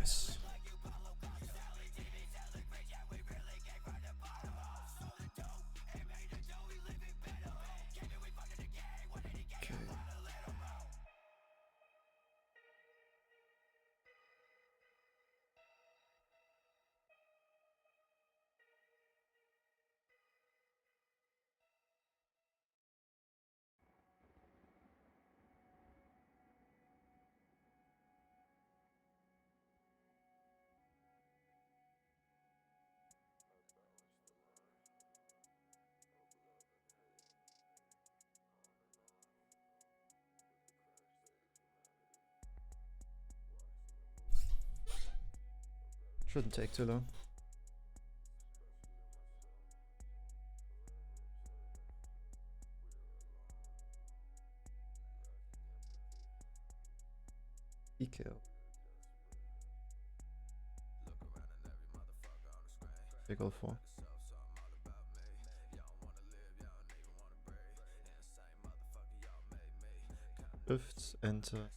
Nice. Okay. Shouldn't take too long. EKO. Big ol' 4. Lift, enter.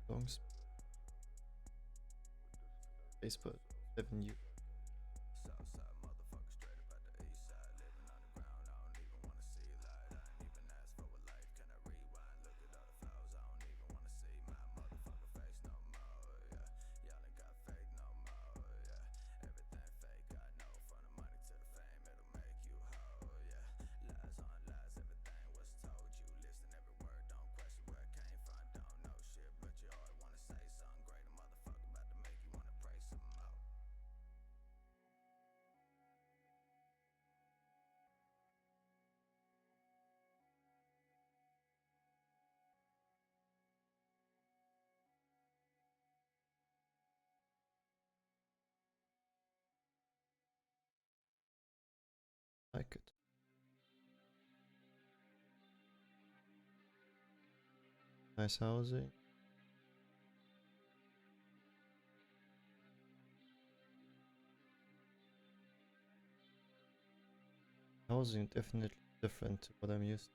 Longs. Facebook 7U. Like it. Nice housing. Housing definitely different to what I'm used to.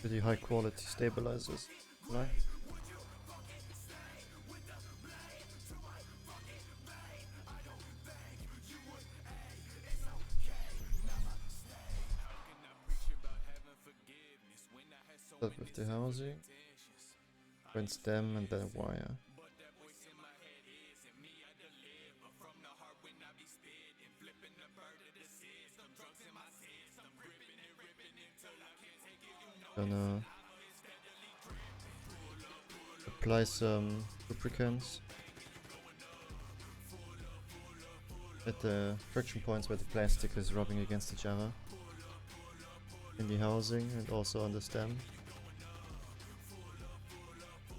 Pretty high quality stabilizers, right? Start with the housing, then stem and then wire. Gonna apply some lubricants at the friction points where the plastic is rubbing against each other, in the housing and also on the stem.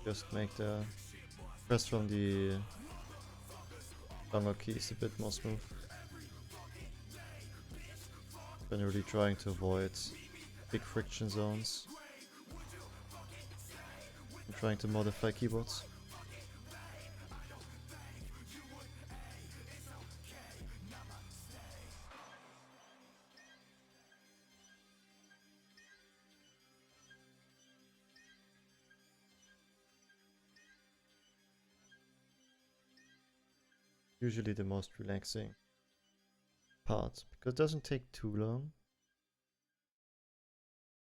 Just make the press from the longer keys a bit more smooth. Generally trying to avoid big friction zones. I'm trying to modify keyboards. Usually the most relaxing part, because it doesn't take too long.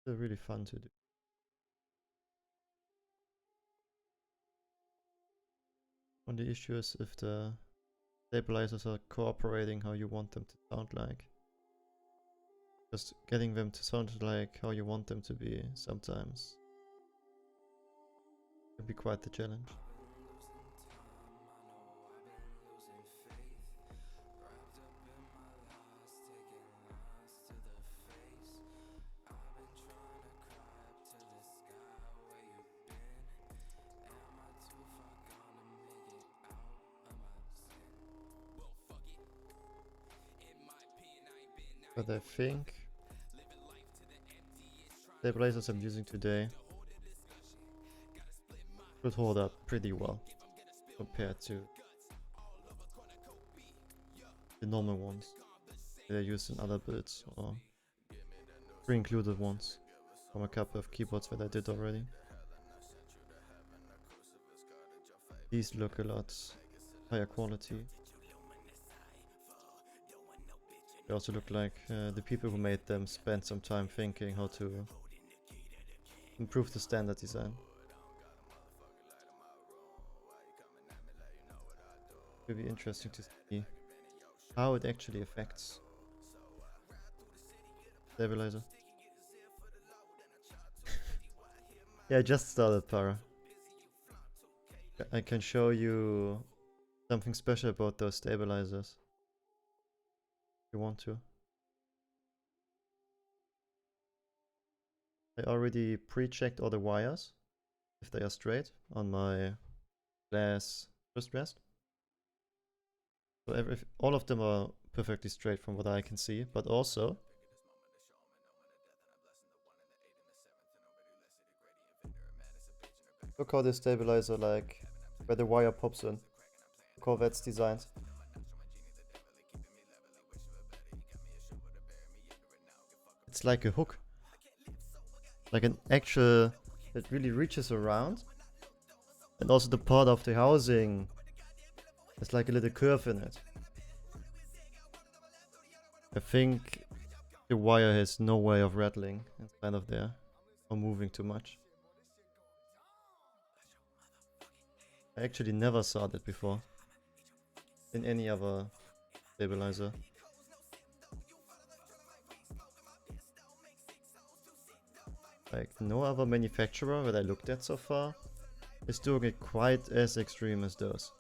They're really fun to do. Only issue is if the stabilizers are cooperating how you want them to sound like. Just getting them to sound like how you want them to be sometimes can be quite the challenge. But I think stabilizers I'm using today should hold up pretty well compared to the normal ones that I use in other builds or pre-included ones from a couple of keyboards that I did already. These look a lot higher quality. They also look like the people who made them spent some time thinking how to improve the standard design. It'll be interesting to see how it actually affects stabilizer. Yeah, I just started Para. I can show you something special about those stabilizers if you want to. I already pre-checked all the wires if they are straight on my glass wrist rest. So all of them are perfectly straight from what I can see, but also look how the stabilizer, like where the wire pops in. Look how that's designed. It's like a hook. Like an actual that really reaches around. And also the part of the housing has like a little curve in it. I think the wire has no way of rattling inside of there or moving too much. I actually never saw that before in any other stabilizer. Like no other manufacturer that I looked at so far is doing it quite as extreme as those.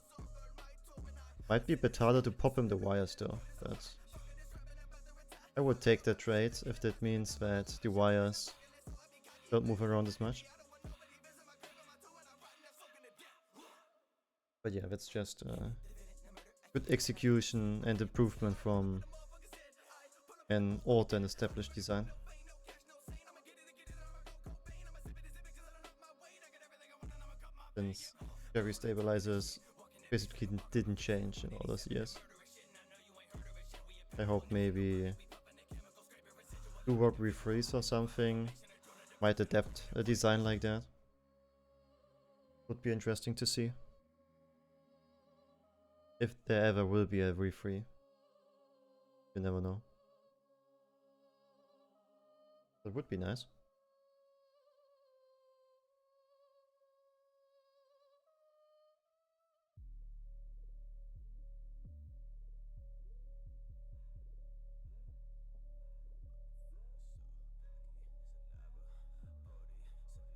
Might be a bit harder to pop in the wires though, but I would take that trade if that means that the wires don't move around as much. But yeah, that's just good execution and improvement from an old and established design. Since cherry stabilizers basically didn't change in all those years. I hope maybe Doo-Wop Refreeze or something might adapt a design like that. Would be interesting to see. If there ever will be a refree. You never know. That would be nice.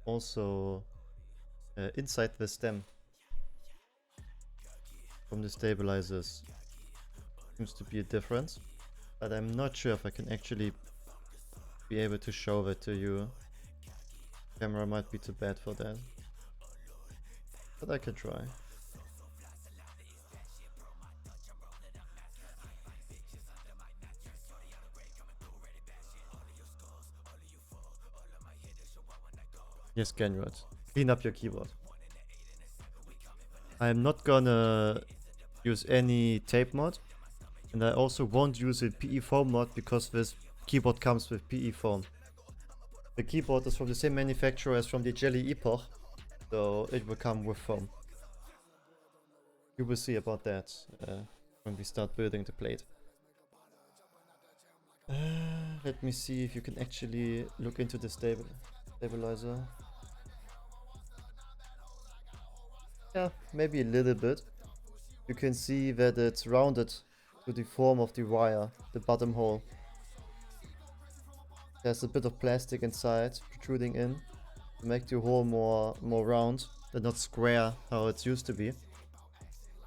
Also, inside the stem from the stabilizers seems to be a difference, but I'm not sure if I can actually be able to show that to you. Camera might be too bad for that, but I can try. Yes, Genrod, clean up your keyboard. I'm not gonna use any tape mod, and I also won't use a PE foam mod because this keyboard comes with PE foam. The keyboard is from the same manufacturer as from the Jelly Epoch, so it will come with foam. You will see about that when we start building the plate. Let me see if you can actually look into the stabilizer. Yeah, maybe a little bit. You can see that it's rounded to the form of the wire, the bottom hole. There's a bit of plastic inside protruding in to make the hole more round and not square how it's used to be.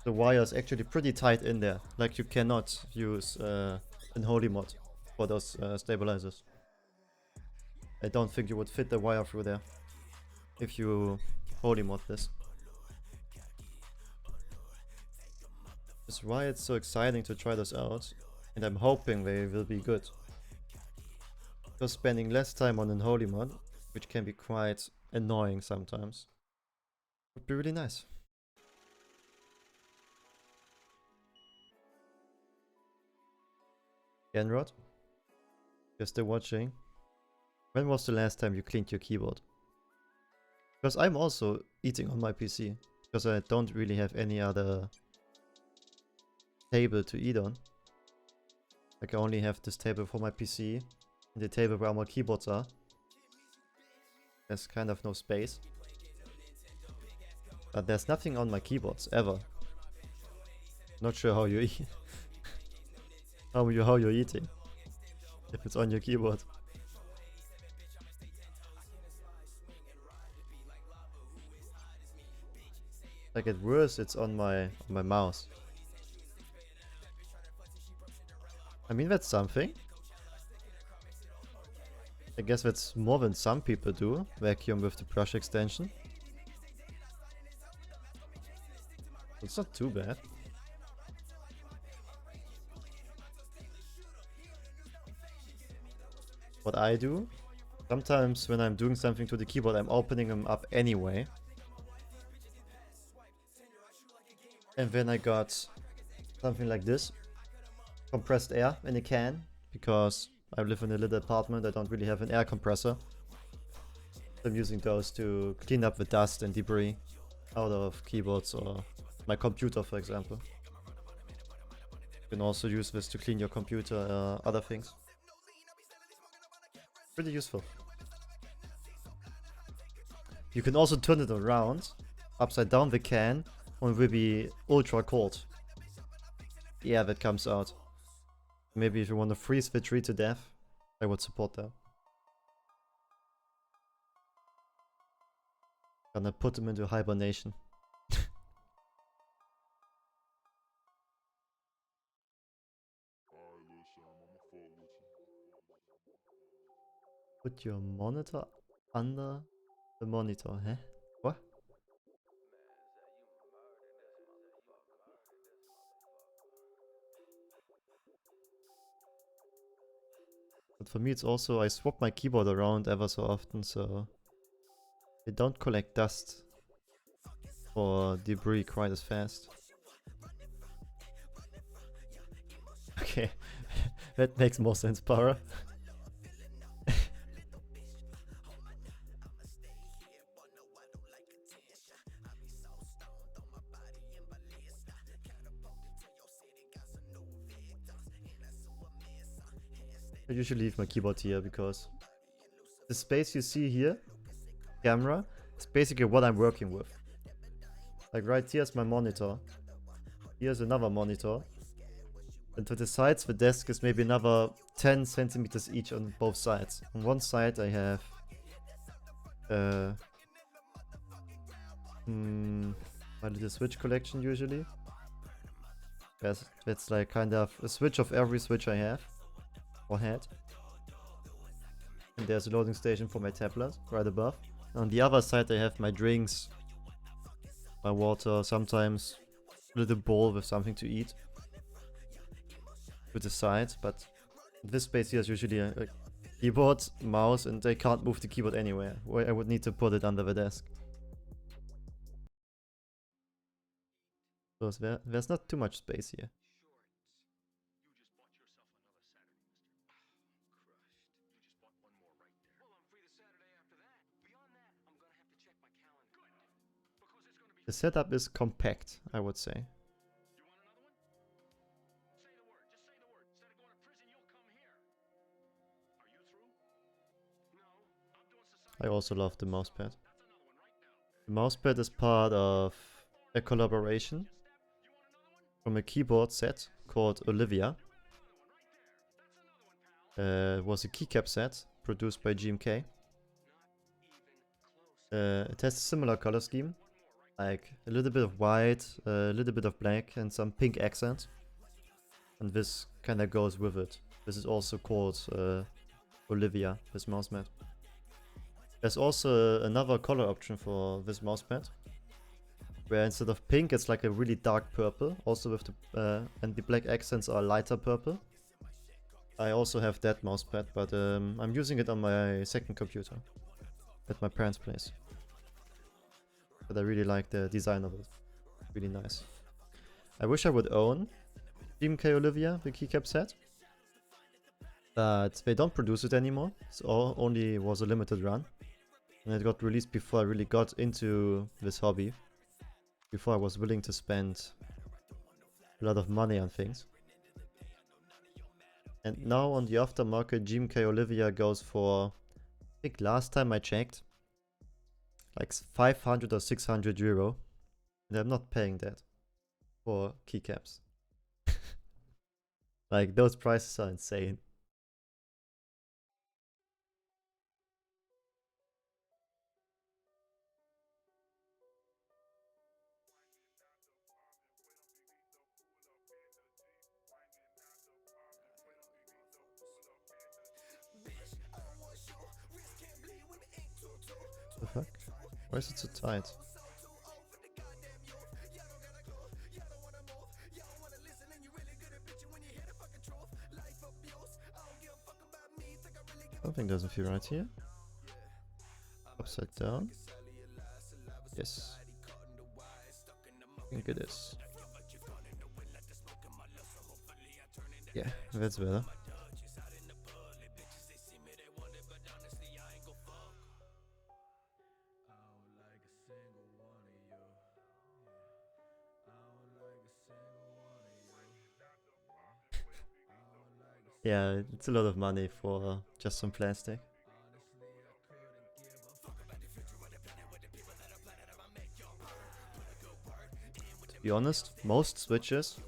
The wire is actually pretty tight in there, like you cannot use an holy mod for those stabilizers. I don't think you would fit the wire through there if you holy mod this. That's why it's so exciting to try this out, and I'm hoping they will be good. Because spending less time on an holy mod, which can be quite annoying sometimes, would be really nice. Genrod, you're still watching. When was the last time you cleaned your keyboard? Because I'm also eating on my PC, because I don't really have any other table to eat on. Like I only have this table for my PC, and the table where all my keyboards are. There's kind of no space. But there's nothing on my keyboards, ever. Not sure how you eat. how you're eating. If it's on your keyboard. Like at worst it's on my mouse. I mean that's something. I guess that's more than some people do, vacuum with the brush extension. It's not too bad. What I do, sometimes when I'm doing something to the keyboard, I'm opening them up anyway. And then I got something like this. Compressed air in a can, because I live in a little apartment, I don't really have an air compressor. I'm using those to clean up the dust and debris out of keyboards or my computer, for example. You can also use this to clean your computer, other things. Pretty useful. You can also turn it around, upside down the can, and it will be ultra cold. The air that comes out. Maybe if you want to freeze the tree to death, I would support that. Gonna put them into hibernation. Put your monitor under the monitor, huh? What? But for me it's also, I swap my keyboard around ever so often, so they don't collect dust or debris quite as fast. Okay, that makes more sense, Para. I usually leave my keyboard here because the space you see here, camera, is basically what I'm working with. Like right here's my monitor. Here's another monitor. And to the sides, the desk is maybe another 10 centimeters each on both sides. On one side I have my little switch collection usually. Yes, that's like kind of a switch of every switch I have or had. And there's a loading station for my tablet right above. On the other side I have my drinks, my water, sometimes a little bowl with something to eat to the side, but this space here is usually a keyboard, mouse, and I can't move the keyboard anywhere. Where I would need to put it under the desk. So there's not too much space here. The setup is compact, I would say. I also love the mousepad. The mousepad is part of a collaboration from a keyboard set called Olivia. It was a keycap set produced by GMK. It has a similar color scheme, like a little bit of white, a little bit of black, and some pink accents. And this kind of goes with it. This is also called Olivia, this mousepad. There's also another color option for this mousepad, where instead of pink, it's like a really dark purple. Also with the and the black accents are lighter purple. I also have that mousepad, but I'm using it on my second computer at my parents' place. But I really like the design of it. Really nice. I wish I would own GMK Olivia, the keycap set, but they don't produce it anymore. It only was a limited run, and it got released before I really got into this hobby, before I was willing to spend a lot of money on things. And now on the aftermarket, GMK Olivia goes for, I think last time I checked, like 500 or 600 euro, and I'm not paying that for keycaps. Like, those prices are insane. The fuck? Why is it so tight? Something doesn't feel right here. Upside down. Yes. I think it is. Yeah, that's better. Yeah, it's a lot of money for just some plastic. To be honest, most switches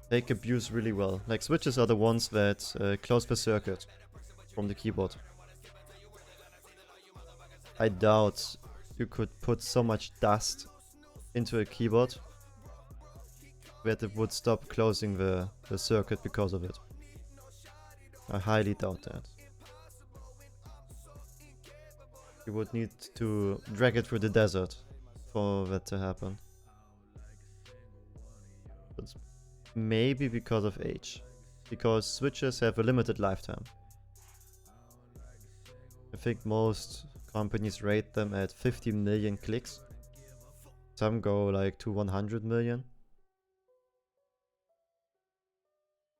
take abuse really well. Like, switches are the ones that close the circuit from the keyboard. I doubt you could put so much dust into a keyboard that it would stop closing the circuit because of it. I highly doubt that. You would need to drag it through the desert for that to happen. But maybe because of age. Because switches have a limited lifetime. I think most companies rate them at 50 million clicks. Some go like to 100 million.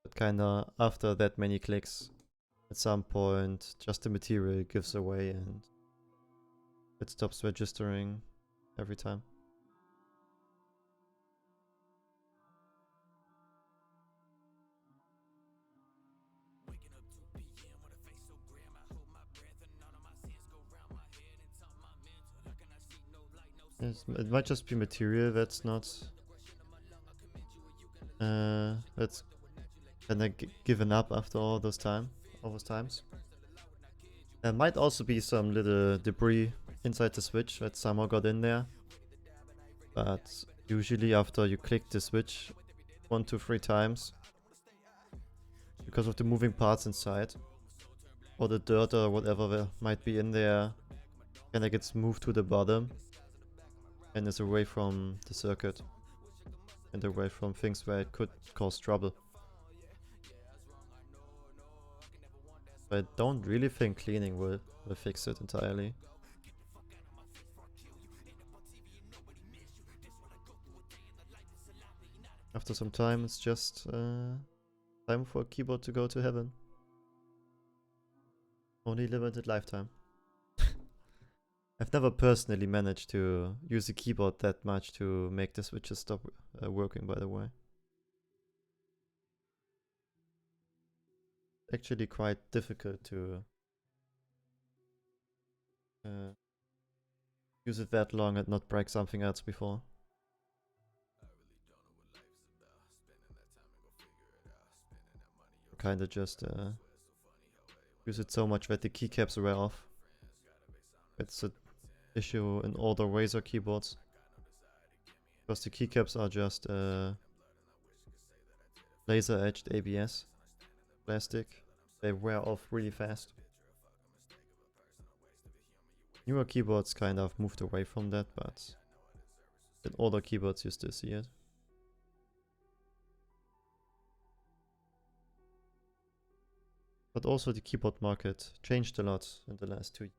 But kinda after that many clicks, at some point just the material gives away and it stops registering every time. Yes, it might just be material that's not that's kinda given up after all those times. There might also be some little debris inside the switch that somehow got in there. But usually after you click the switch 1, 2, 3 times, because of the moving parts inside, or the dirt or whatever there might be in there, kinda gets moved to the bottom and is away from the circuit and away from things where it could cause trouble. But I don't really think cleaning will fix it entirely. After some time, it's just time for a keyboard to go to heaven. Only limited lifetime. I've never personally managed to use a keyboard that much to make the switches stop working, by the way. Actually quite difficult to use it that long and not break something else before. Kinda just use it so much that the keycaps wear off. It's an issue in all the Razer keyboards. Because the keycaps are just laser edged ABS plastic. They wear off really fast. Newer keyboards kind of moved away from that, but in older keyboards you still see it. But also the keyboard market changed a lot in the last 2 years.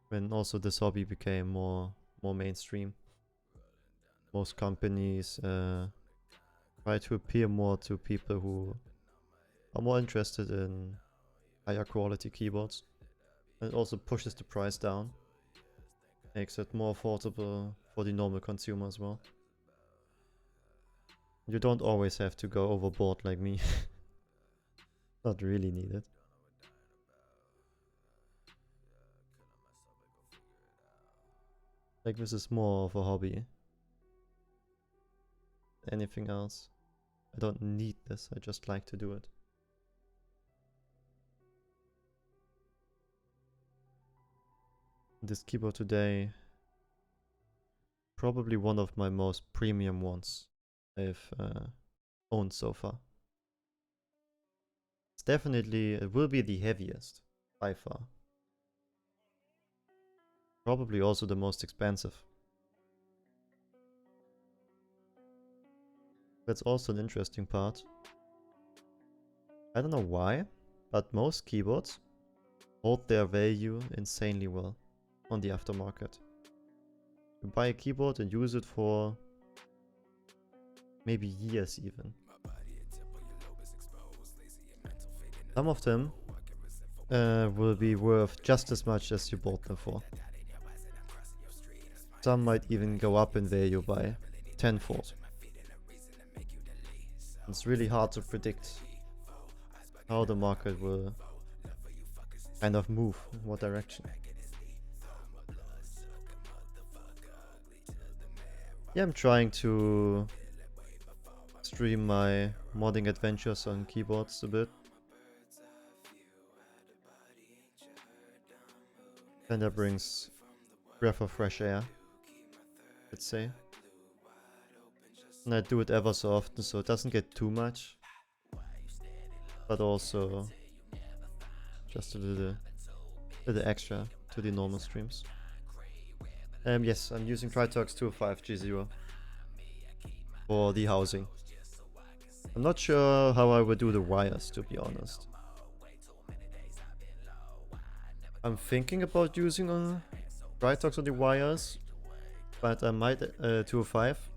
When also this hobby became more mainstream. Most companies try to appeal more to people who are more interested in higher quality keyboards. And it also pushes the price down. Makes it more affordable for the normal consumer as well. You don't always have to go overboard like me. Not really needed. Like this is more of a hobby. Anything else? I don't need this, I just like to do it. This keyboard today, probably one of my most premium ones I've owned so far. It's definitely, it will be the heaviest by far. Probably also the most expensive. That's also an interesting part. I don't know why, but most keyboards hold their value insanely well on the aftermarket. You buy a keyboard and use it for maybe years even. Some of them will be worth just as much as you bought them for. Some might even go up in value by tenfold. It's really hard to predict how the market will kind of move, in what direction. Yeah, I'm trying to stream my modding adventures on keyboards a bit. And that brings breath of fresh air, let's say. And I do it ever so often, so it doesn't get too much. But also just a little extra to the normal streams. Yes, I'm using Tritox 205G0 for the housing. I'm not sure how I would do the wires, to be honest. I'm thinking about using Tritox on the wires, but I might 205.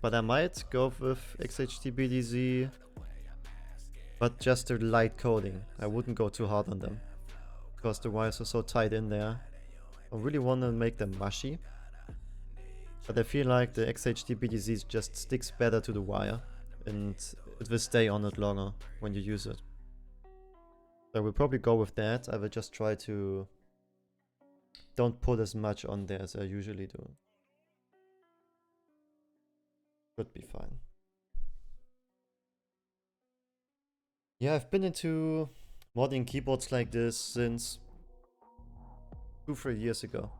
But I might go with XHT-BDZ, but just a light coating. I wouldn't go too hard on them, because the wires are so tight in there. I really want to make them mushy, but I feel like the XHT-BDZ just sticks better to the wire, and it will stay on it longer when you use it. So I will probably go with that. I will just try to don't put as much on there as I usually do. Should be fine. Yeah, I've been into modding keyboards like this since 2-3 years ago.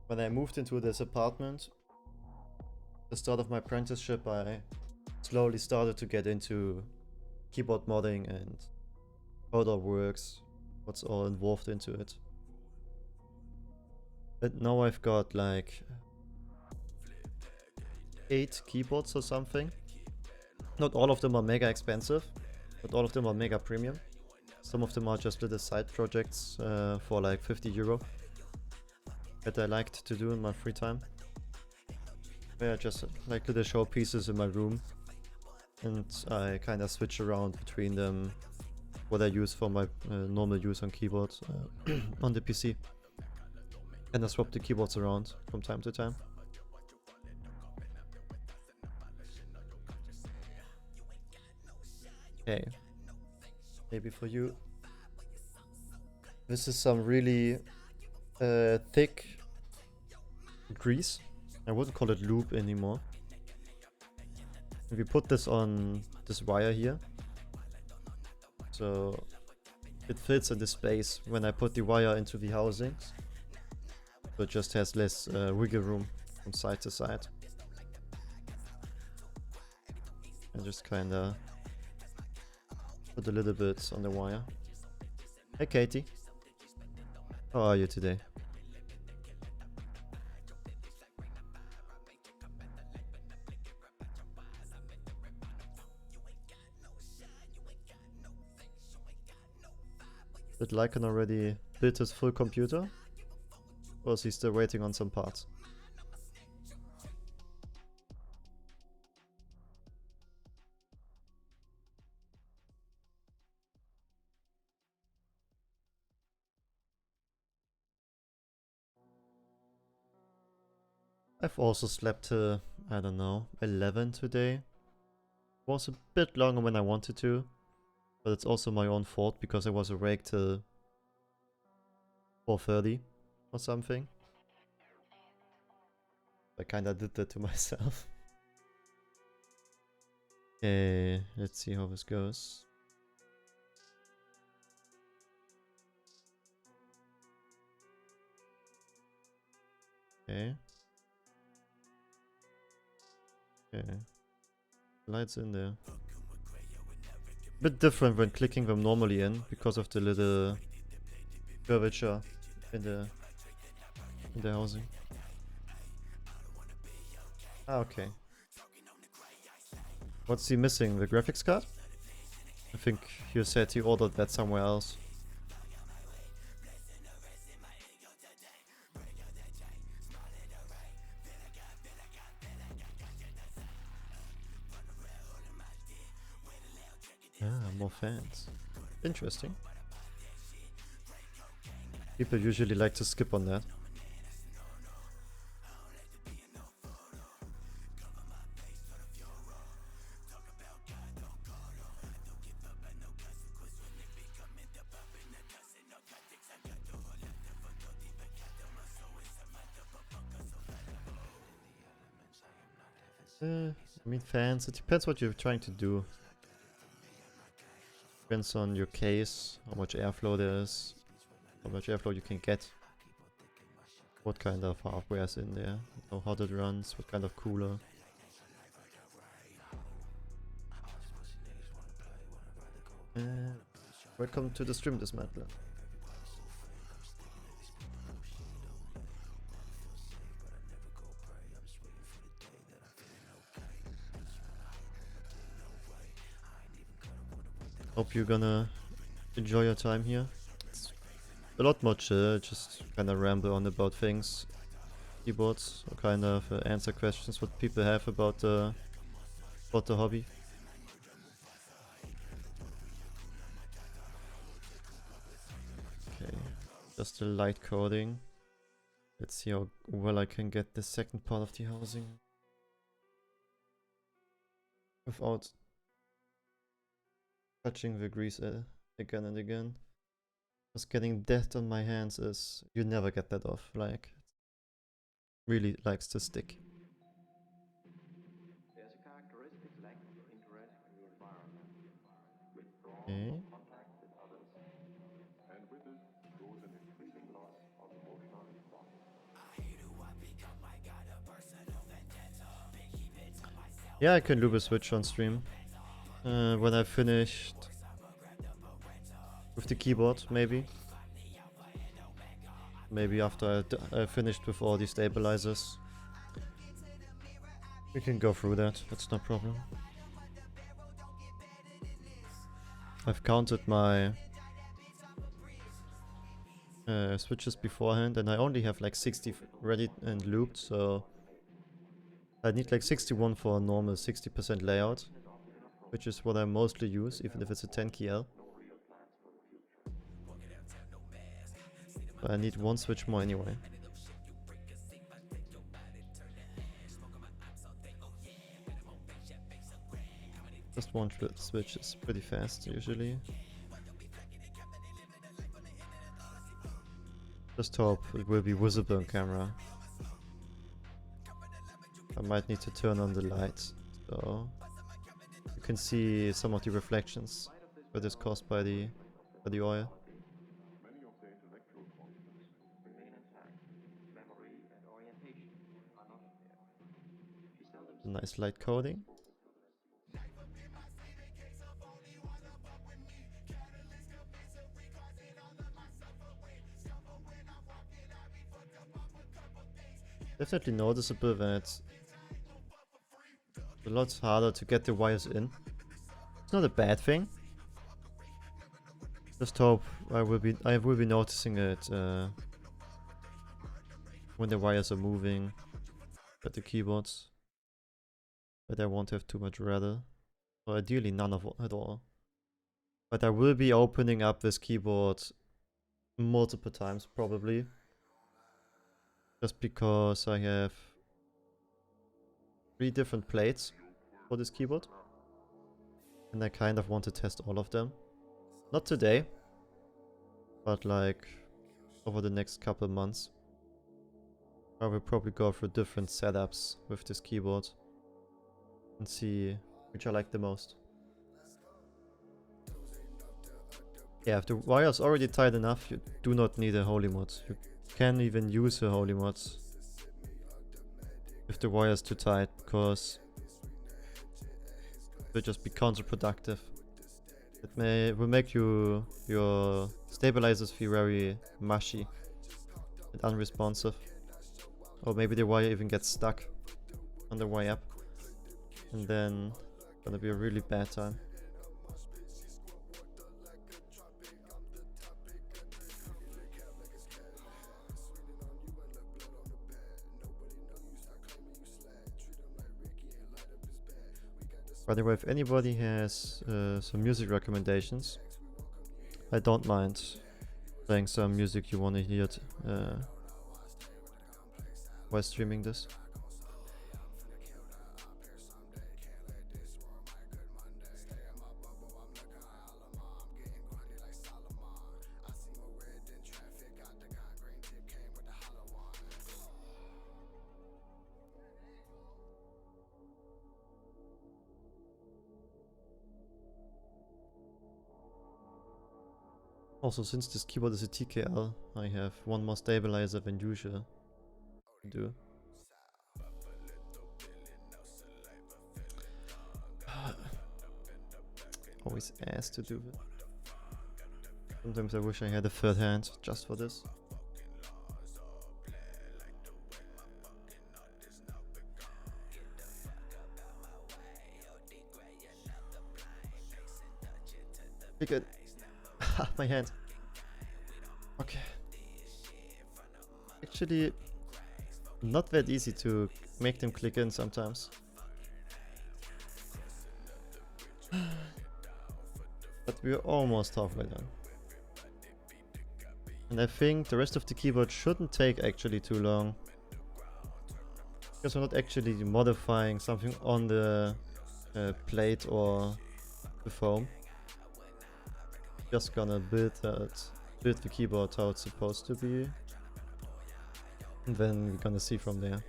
When I moved into this apartment, the start of my apprenticeship, I slowly started to get into keyboard modding and how it all works, what's all involved into it. But now I've got like 8 keyboards or something. Not all of them are mega expensive, but all of them are mega premium. Some of them are just little side projects for like 50 euro that I liked to do in my free time. Where I just like little show pieces in my room, and I kind of switch around between them, what I use for my normal use on keyboards on the PC. And I swap the keyboards around from time to time. Okay, maybe for you This is some really thick grease. I wouldn't call it lube anymore. If we put this on this wire here, so it fits in the space when I put the wire into the housings, so it just has less wiggle room from side to side. And just kinda put a little bit on the wire. Hey Katie, how are you today? Did Lycan already build his full computer? Or is he still waiting on some parts? I've also slept till, I don't know, 11 today. Was a bit longer when I wanted to, but it's also my own fault because I was awake till 4:30 or something. I kinda did that to myself. Okay, let's see how this goes. Okay. Okay. Lights in there. Bit different when clicking them normally in because of the little curvature in the housing. Ah, okay. What's he missing? The graphics card? I think you said he ordered that somewhere else. Ah, more fans. Interesting. People usually like to skip on that. I mean fans, it depends what you're trying to do. Depends on your case, how much airflow there is, how much airflow you can get, what kind of hardware is in there, how hot it runs, what kind of cooler. Welcome to the stream dismantler. Hope you're gonna enjoy your time here. It's a lot more chill, just kinda ramble on about things, keyboards, or kind of answer questions what people have about the hobby. Okay, just a light coding. Let's see how well I can get the second part of the housing without touching the grease again and again. Just getting that on my hands is, you never get that off, like, really likes to stick. Okay. Yeah, I can loop a switch on stream. When I finished with the keyboard, maybe. Maybe after I finished with all the stabilizers. We can go through that, that's no problem. I've counted my switches beforehand and I only have like 60 ready and looped, so I need like 61 for a normal 60% layout, which is what I mostly use, even if it's a 10KL. But I need one switch more anyway. Just one switch is pretty fast usually. Just hope it will be visible on camera. I might need to turn on the lights, so you can see some of the reflections that is caused by the oil. A nice light coding. Definitely noticeable that it's a lot harder to get the wires in. It's not a bad thing. Just hope I will be noticing it when the wires are moving at the keyboards. But I won't have too much rather. Or ideally none of at all. But I will be opening up this keyboard multiple times probably. Just because I have 3 different plates for this keyboard. And I kind of want to test all of them. Not today, but like over the next couple months. I will probably go through different setups with this keyboard and see which I like the most. Yeah, if the wire's already tight enough, you do not need a holy mod. You can even use a holy mod if the wire's too tight, because it will just be counterproductive. It will make your stabilizers feel very mushy and unresponsive. Or maybe the wire even gets stuck on the way up. And then gonna be a really bad time. By the way, if anybody has some music recommendations, I don't mind playing some music you want to hear while streaming this. Also, since this keyboard is a TKL, I have one more stabilizer than usual to do. Always asked to do it. Sometimes I wish I had a third hand just for this. Pick it. My hand. Okay. Actually, not that easy to make them click in sometimes. But we're almost halfway done. And I think the rest of the keyboard shouldn't take actually too long. Because we're not actually modifying something on the plate or the foam. Just gonna build the keyboard how it's supposed to be, and then we're gonna see from there.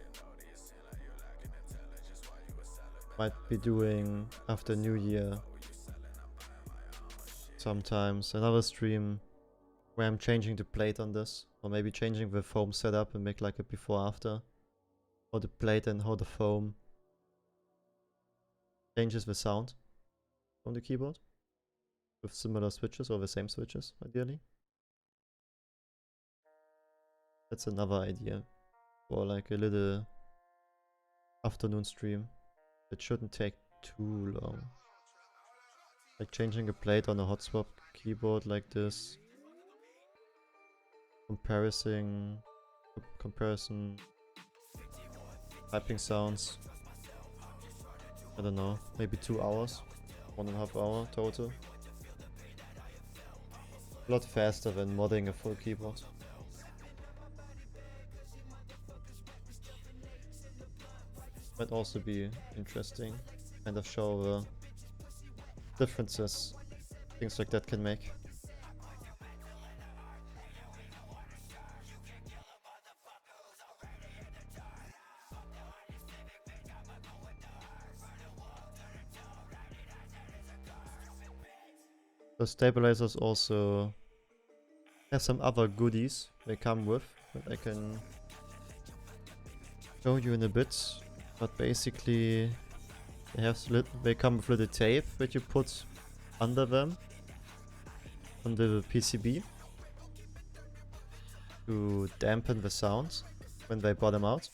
Might be doing after New Year sometimes another stream where I'm changing the plate on this, or maybe changing the foam setup and make like a before after, or the plate and how the foam changes the sound from the keyboard. With similar switches or the same switches, ideally. That's another idea for like a little afternoon stream. It shouldn't take too long. Like changing a plate on a hot swap keyboard like this. Comparison, typing sounds. I don't know, maybe 2 hours, 1.5 hour total. A lot faster than modding a full keyboard. Might also be interesting, kind of show the differences things like that can make. The stabilizers also have some other goodies they come with that I can show you in a bit. But basically they come with little tape that you put under them on the PCB to dampen the sound when they bottom out.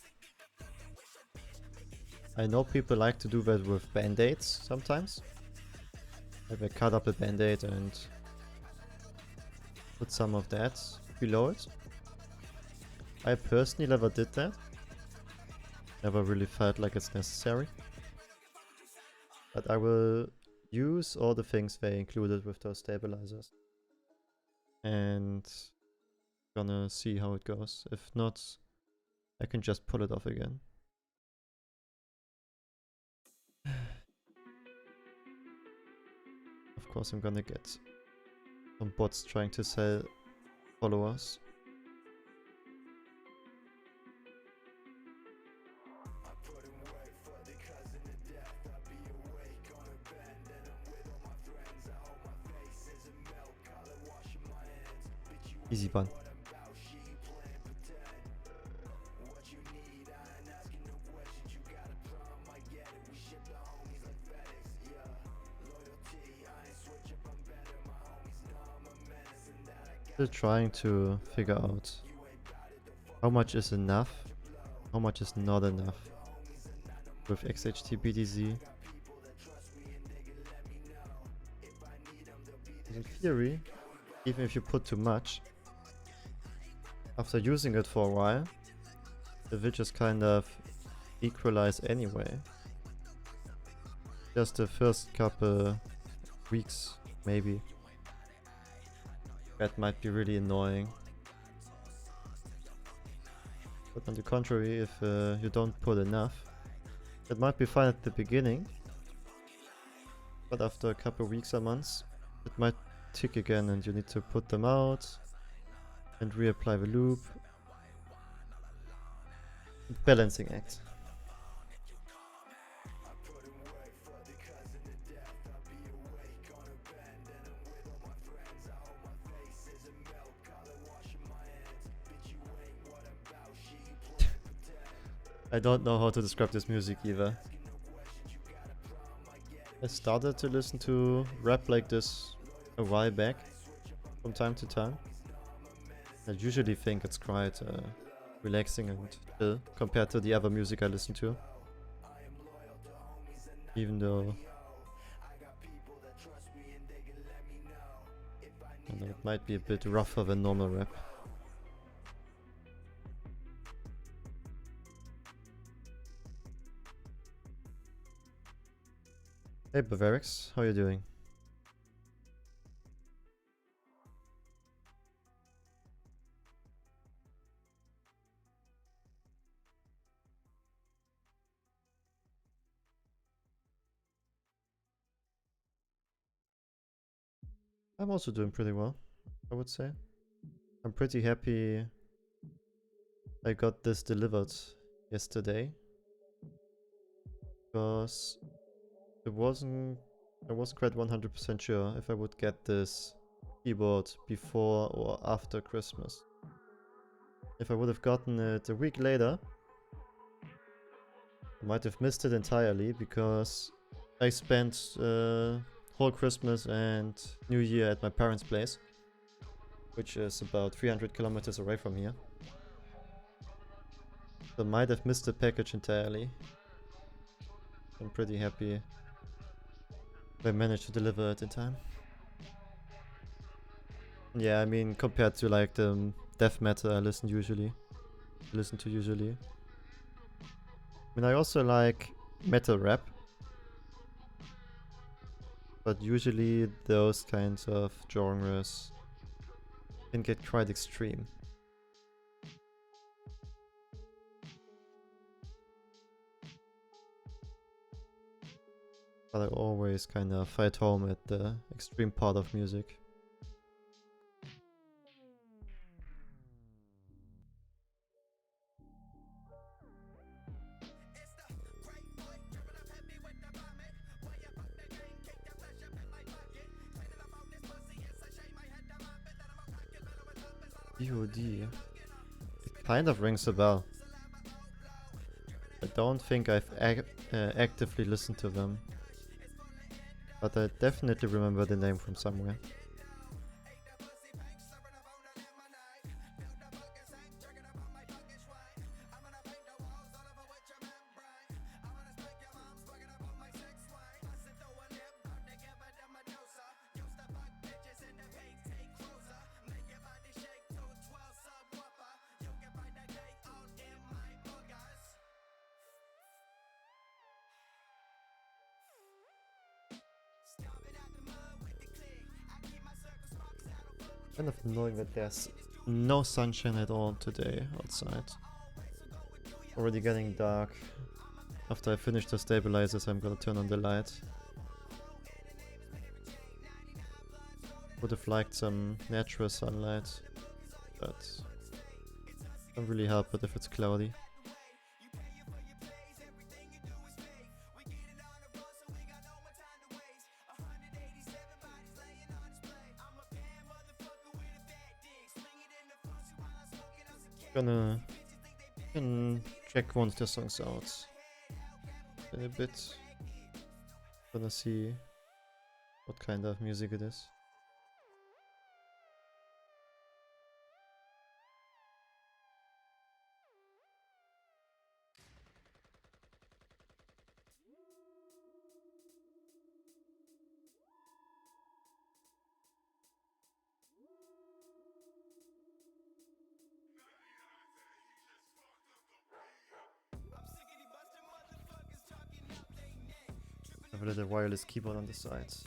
I know people like to do that with band-aids sometimes. Like they cut up a band-aid and put some of that below it. I personally never did that. Never really felt like it's necessary. But I will use all the things they included with those stabilizers. And gonna see how it goes. If not, I can just pull it off again. Of course I'm gonna get some bots trying to sell followers. Easy bun. Still trying to figure out how much is enough, how much is not enough with XHT-BTZ. In theory, even if you put too much, after using it for a while, it will just kind of equalize anyway. Just the first couple weeks, maybe. That might be really annoying. But on the contrary, if you don't put enough, it might be fine at the beginning. But after a couple weeks or months, it might tick again and you need to put them out and reapply the loop. Balancing act. I don't know how to describe this music either. I started to listen to rap like this a while back, from time to time. I usually think it's quite relaxing and chill compared to the other music I listen to. Even though I know, it might be a bit rougher than normal rap. Hey Bavarix, how are you doing? I'm also doing pretty well, I would say. I'm pretty happy I got this delivered yesterday. Because I wasn't quite 100% sure if I would get this keyboard before or after Christmas. If I would have gotten it a week later, I might have missed it entirely because I spent whole Christmas and New Year at my parents' place, which is about 300 kilometers away from here. So I might have missed the package entirely. I'm pretty happy I managed to deliver it in time. Yeah, I mean, compared to like the death metal I listen to usually. I mean, I also like metal rap, but usually those kinds of genres can get quite extreme. But I always kind of fight home at the extreme part of music. VoD. It kind of rings a bell. I don't think I've actively listened to them. But I definitely remember the name from somewhere. Kind of annoying that there's no sunshine at all today outside. Already getting dark. After I finish the stabilizers, I'm gonna turn on the light. Would have liked some natural sunlight, but don't really help it if it's cloudy. Can check once the song's out in a bit. Gonna see what kind of music it is. Have a little wireless keyboard on the sides.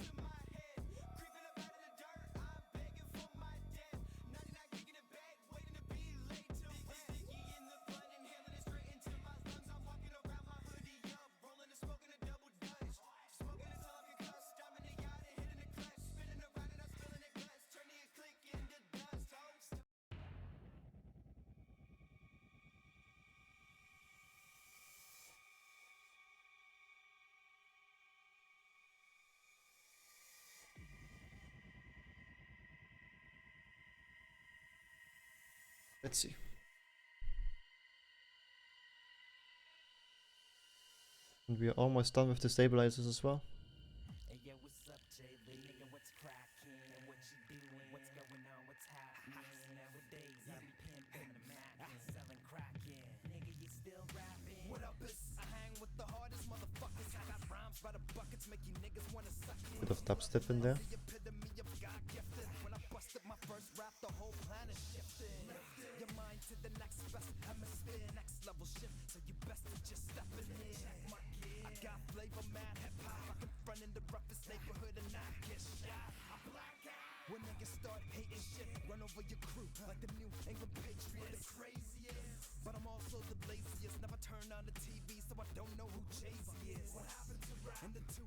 Let's see. And we are almost done with the stabilizers as well. Bit of dubstep in there. But I'm also the laziest, never turn on the TV, so I don't know who Jay-Z is. What happened to rap in the 2-0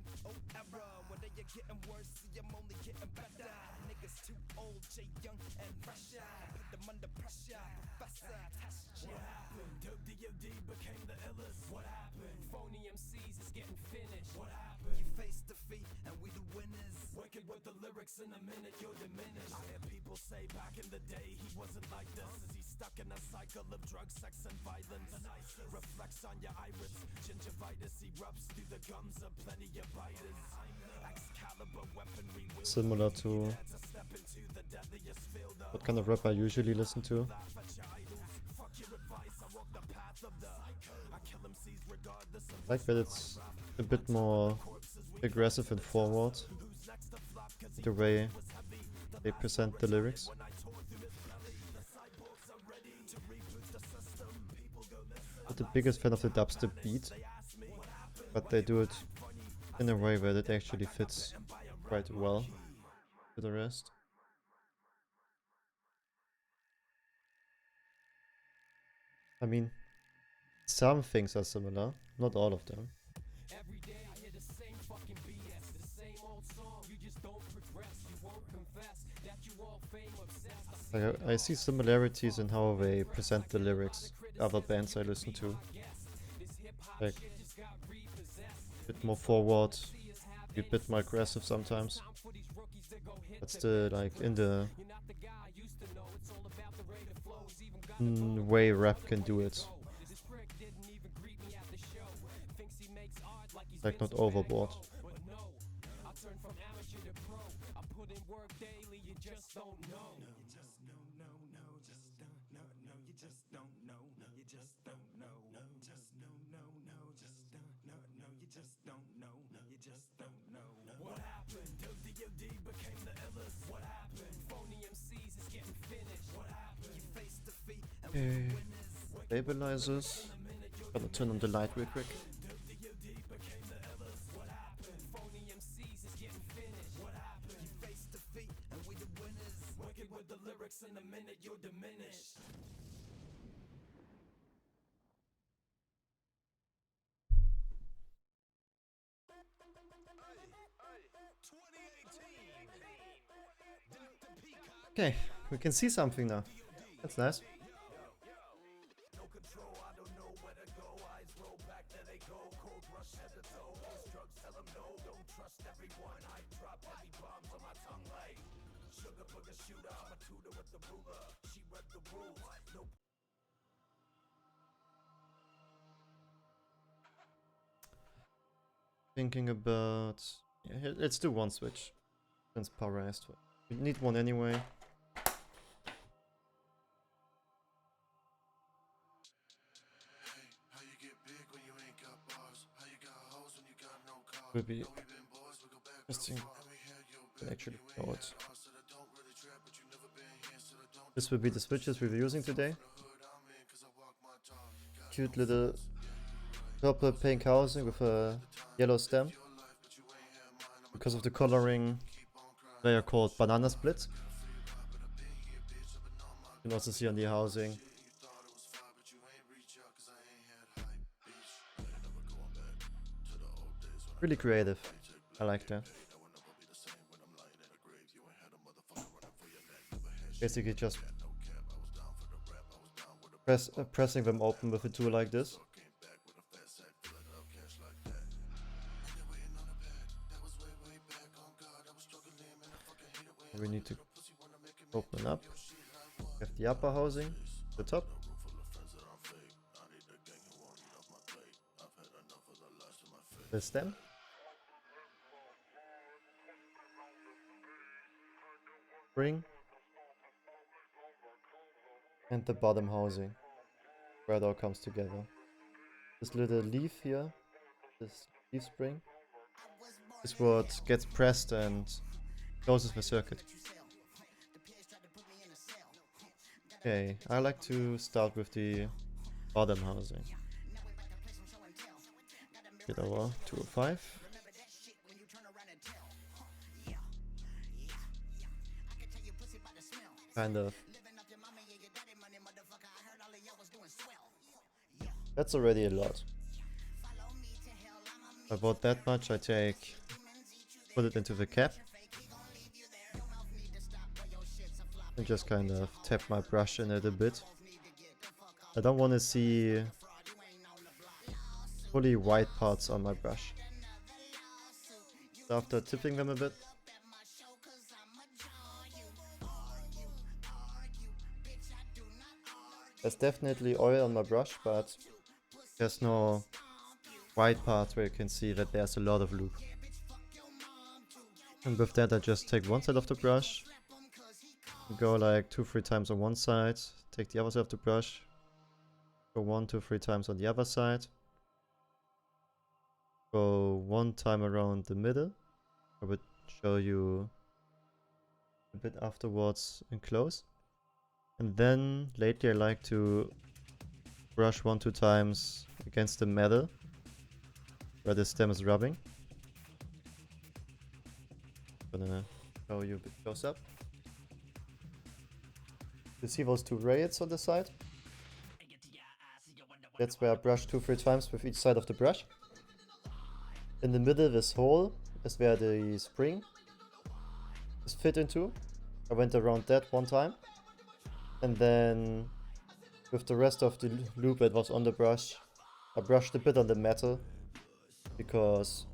era? When they are getting worse, see I'm only getting better. Niggas too old, Jay Young and fresher. I put them under pressure, Professor, test ya. What happened? Dope DOD became the illest. What happened? Phony MCs is getting finished. What happened? You face defeat and we the winners. Wicked with the lyrics, in a minute you're diminished. I hear people say back in the day he wasn't like this. Is he stuck in a cycle of drugs, sex and violence? Reflects on your iris, gingivitis erupts through the gums of plenty of biters. Excalibur weaponry Similar to what kind of rap I usually listen to. I like that it's a bit more aggressive and forward, the way they present the lyrics. Not the biggest fan of the dubstep beat, but they do it in a way where it actually fits quite well to the rest. I mean, some things are similar, not all of them. Every day I hear the same fucking BS, the same old song. You just don't progress, you won't confess that you all fame obsessed. Like, I see similarities in how they present the lyrics. Other bands I listen to, like a bit more forward, a bit more aggressive sometimes. But still, like in the way rap can do it. Like not overboard. Okay. Stabilizers. Gotta turn on the light real quick. Okay, we can see something now. That's nice. Thinking about... Yeah, let's do one switch. Since power has to... We need one anyway. Will be interesting. Can actually know it. This will be the switches we'll be using today. Cute little purple pink housing with a yellow stem. Because of the coloring, they are called banana splits. You can also see on the housing. Really creative. I like that. Basically just pressing them open with a tool like this. We need to open up. We have the upper housing, the top. The stem. Spring. And the bottom housing, where it all comes together. This little leaf here, this leaf spring, is what gets pressed and closes the circuit. Okay, I like to start with the bottom housing. Get our 205. Kind of. That's already a lot. About that much I put it into the cap. And just kind of tap my brush in it a bit. I don't want to see fully white parts on my brush. So after tipping them a bit, there's definitely oil on my brush, but there's no white parts where you can see that there's a lot of loop. And with that I just take one side of the brush, go like 2-3 times on one side, take the other side of the brush, go 1-3 times on the other side, go one time around the middle. I would show you a bit afterwards and close. And then lately I like to brush 1-2 times against the metal where the stem is rubbing. Gonna show you a bit close up. You see those two rayets on the side? That's where I brush 2-3 times with each side of the brush. In the middle, this hole is where the spring is fit into. I went around that one time. And then with the rest of the loop that was on the brush, I brushed a bit on the metal because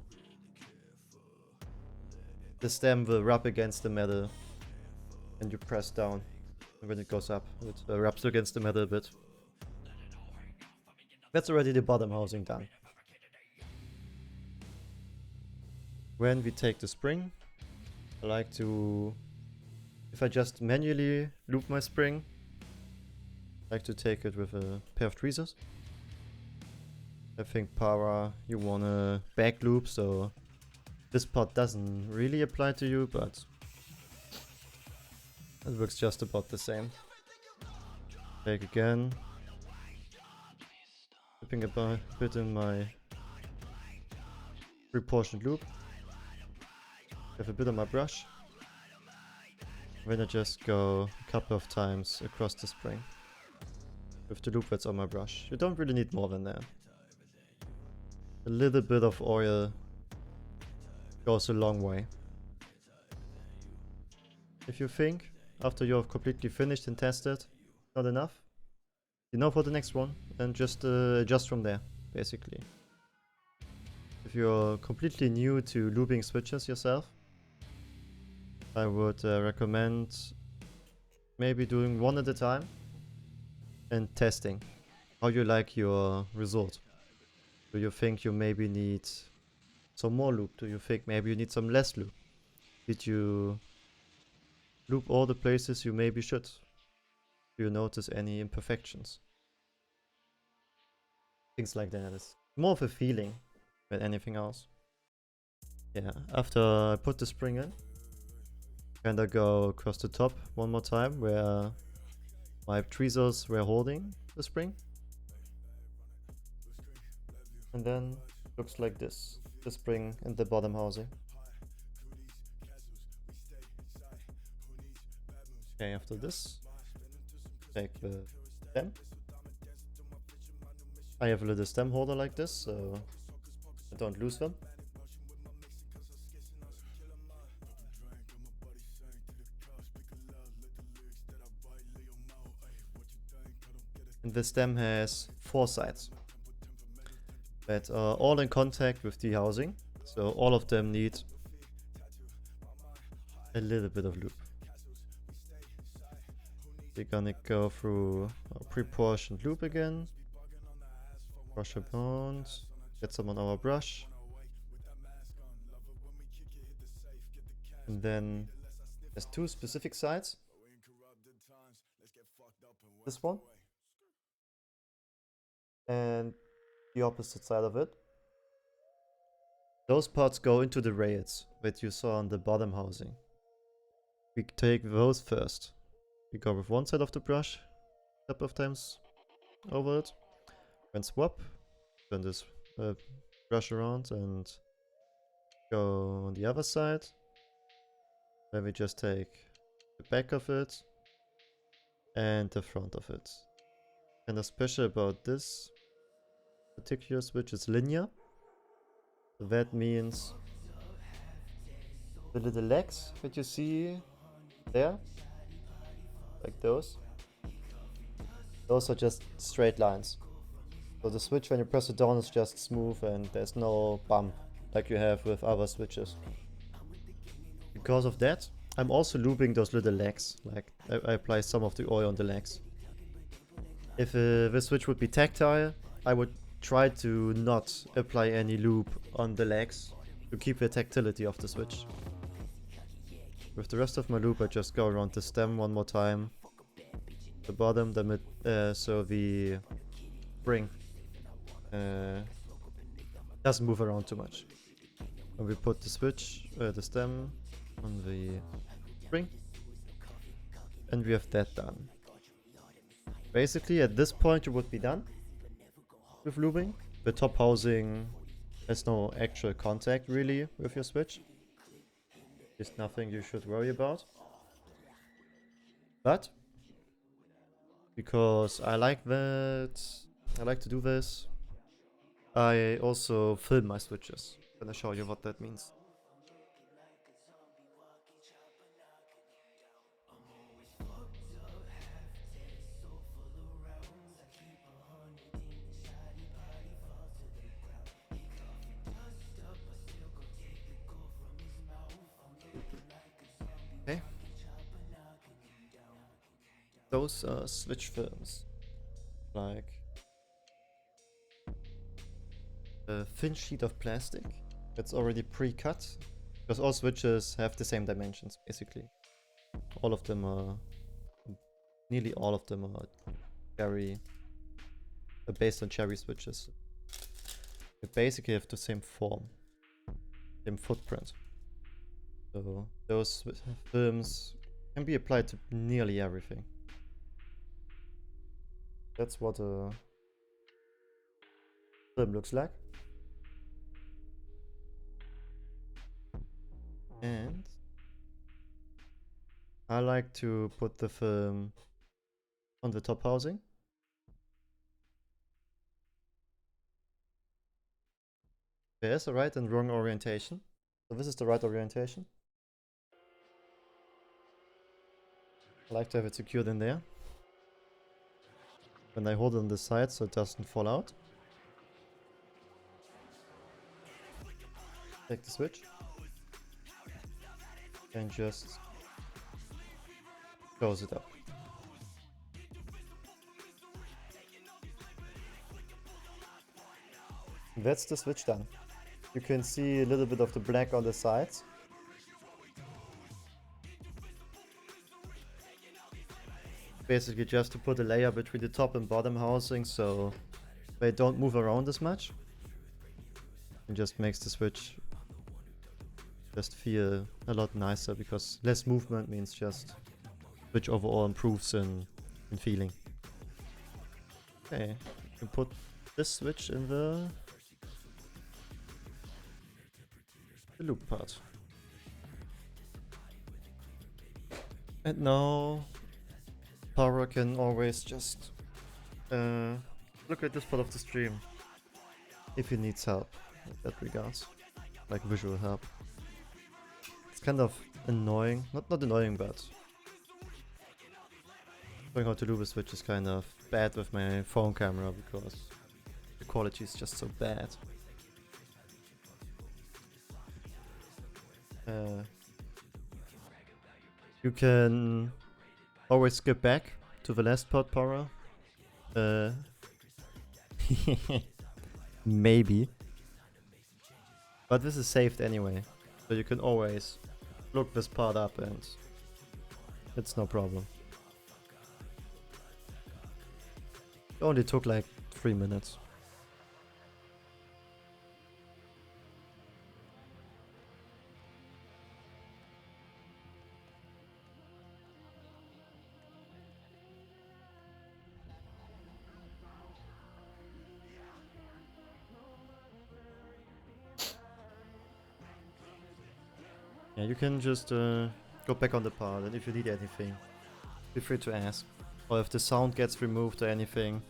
the stem will rub against the metal and you press down. when it goes up. It rubs against the metal a bit. That's already the bottom housing done. When we take the spring, I like to, if I just manually loop my spring, I like to take it with a pair of tweezers. I think para, you wanna back loop, so this part doesn't really apply to you, but it works just about the same. Take again. Dipping a bit in my proportioned loop. Have a bit on my brush. Then I just go a couple of times across the spring with the loop that's on my brush. You don't really need more than that. A little bit of oil goes a long way. If you think after you're completely finished and tested, not enough, you know for the next one, and just adjust from there, basically. If you're completely new to looping switches yourself, I would recommend maybe doing one at a time and testing how you like your result. Do you think you maybe need some more loop? Do you think maybe you need some less loop? Did you loop all the places you maybe should? Do you notice any imperfections? Things like that. It's more of a feeling than anything else. Yeah, after I put the spring in, kinda go across the top one more time where my tweezers were holding the spring. And then looks like this, the spring and the bottom housing. Okay, after this, take the stem. I have a little stem holder like this, so I don't lose them. And the stem has 4 sides that are all in contact with the housing, so all of them need a little bit of loop. We're gonna go through a proportioned loop again, brush around, get some on our brush, and then there's 2 specific sides. This one and the opposite side of it. Those parts go into the rails that you saw on the bottom housing. We take those first. We go with one side of the brush, a couple of times over it, and swap. Turn this brush around and go on the other side. Then we just take the back of it and the front of it. And the special about this particular switch is linear. That means the little legs that you see there, like those are just straight lines. So the switch, when you press it down, is just smooth and there's no bump like you have with other switches. Because of that, I'm also looping those little legs. Like I apply some of the oil on the legs. If the switch would be tactile, I would try to not apply any loop on the legs to keep the tactility of the switch. With the rest of my loop, I just go around the stem one more time. The bottom, the mid, so the spring doesn't move around too much. When we put the switch, the stem on the spring, and we have that done. Basically, at this point, you would be done with looping. The top housing has no actual contact really with your switch. There's nothing you should worry about. But because I like that, I like to do this, I also film my switches. I'm gonna show you what that means. Okay. those are switch films. Like a thin sheet of plastic that's already pre-cut. Because all switches have the same dimensions, basically. All of them are... Nearly all of them are based on cherry switches. They basically have the same form, same footprint. So those films can be applied to nearly everything. That's what a film looks like. And I like to put the film on the top housing. There's a right and wrong orientation. So this is the right orientation. I like to have it secured in there. When I hold it on the side so it doesn't fall out. Take the switch. And just close it up. That's the switch done. You can see a little bit of the black on the sides. Basically just to put a layer between the top and bottom housing so they don't move around as much. It just makes the switch just feel a lot nicer because less movement means just switch overall improves in feeling. Okay, you can put this switch in the loop part. And now Power can always just look at this part of the stream if he needs help in that regards, like visual help. It's kind of annoying, not annoying, but knowing how to do the switch is kind of bad with my phone camera because the quality is just so bad. You can always skip back to the last part, Power. Maybe. But this is saved anyway, so you can always look this part up and it's no problem. It only took like 3 minutes. Yeah, you can just go back on the part, and if you need anything, feel free to ask. Or if the sound gets removed or anything.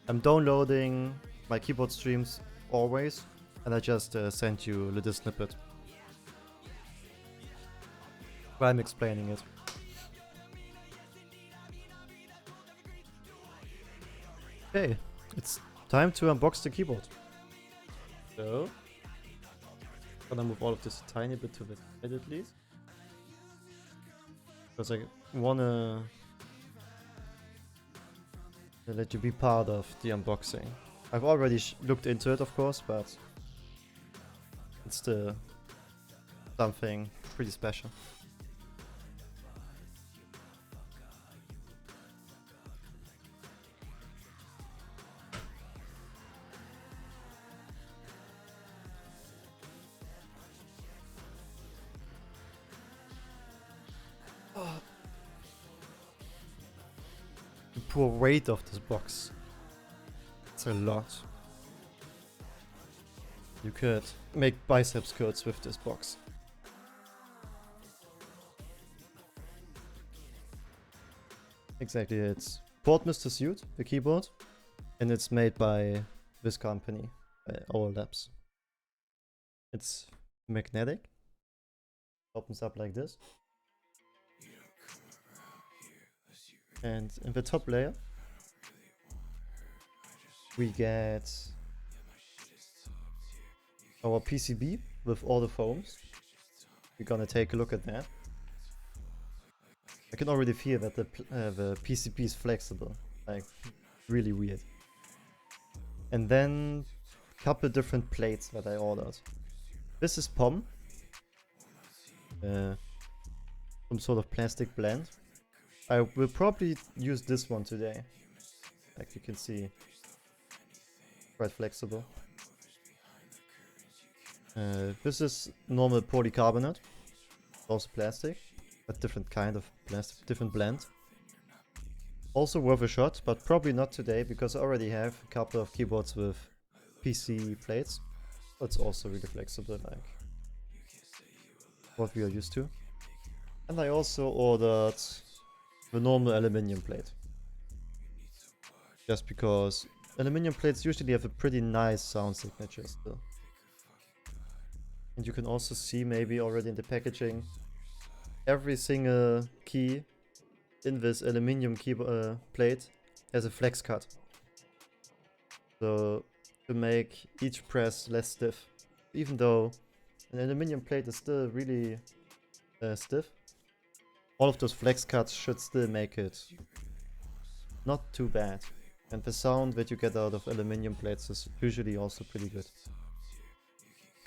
I'm downloading my keyboard streams always, and I just sent you a little snippet while I'm explaining it. Okay, it's time to unbox the keyboard. So, I'm gonna move all of this a tiny bit to the side at least. Because I wanna let you be part of the unboxing. I've already looked into it, of course, but it's still something pretty special. The poor weight of this box. It's a lot. You could make biceps curls with this box. Exactly, it's VoD Mr.Suit, the keyboard, and it's made by this company, OwLabs. It's magnetic, opens up like this, and in the top layer we get our PCB with all the foams. We're gonna take a look at that. I can already feel that the PCB is flexible, like really weird. And then couple different plates that I ordered. This is POM, some sort of plastic blend. I will probably use this one today. Like you can see, quite flexible. This is normal polycarbonate, also plastic, but different kind of plastic, different blend. Also worth a shot, but probably not today because I already have a couple of keyboards with PC plates. It's also really flexible, like what we are used to. And I also ordered the normal aluminium plate. Just because aluminium plates usually have a pretty nice sound signature still. And you can also see maybe already in the packaging, every single key in this aluminium plate has a flex cut. So to make each press less stiff. Even though an aluminium plate is still really stiff, all of those flex cuts should still make it not too bad. And the sound that you get out of aluminium plates is usually also pretty good.